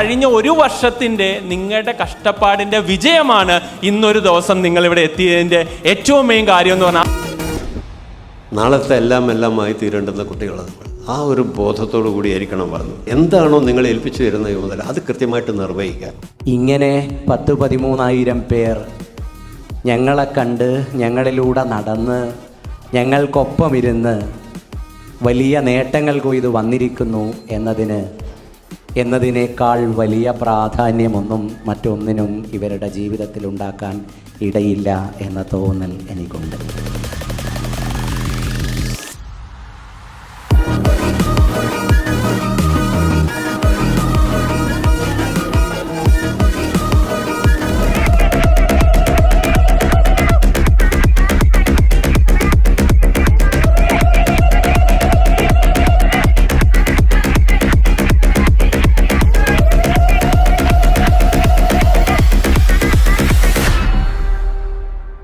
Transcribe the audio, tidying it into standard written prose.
കഴിഞ്ഞ ഒരു വർഷത്തിൻ്റെ നിങ്ങളുടെ കഷ്ടപ്പാടിൻ്റെ വിജയമാണ് ഇന്നൊരു ദിവസം നിങ്ങളിവിടെ എത്തിയതിൻ്റെ ഏറ്റവും മെയിൻ കാര്യം എന്ന് പറഞ്ഞാൽ. നാളത്തെ എല്ലാമായി തീരേണ്ടുന്ന കുട്ടികളാണ്. ആ ഒരു ബോധത്തോടു കൂടിയായിരിക്കണം പറഞ്ഞു. എന്താണോ നിങ്ങൾ ഏൽപ്പിച്ചു തരുന്ന ചുമതല അത് കൃത്യമായിട്ട് നിർവഹിക്കുക. ഇങ്ങനെ 10-13,000 പേർ ഞങ്ങളെ കണ്ട് ഞങ്ങളിലൂടെ നടന്ന് ഞങ്ങൾക്കൊപ്പം ഇരുന്ന് വലിയ നേട്ടങ്ങൾ കൊയ്ത് വന്നിരിക്കുന്നു എന്നതിനേക്കാൾ വലിയ പ്രാധാന്യമൊന്നും മറ്റൊന്നിനും ഇവരുടെ ജീവിതത്തിൽ ഉണ്ടാക്കാൻ ഇടയില്ല എന്ന തോന്നൽ എനിക്കുണ്ട്.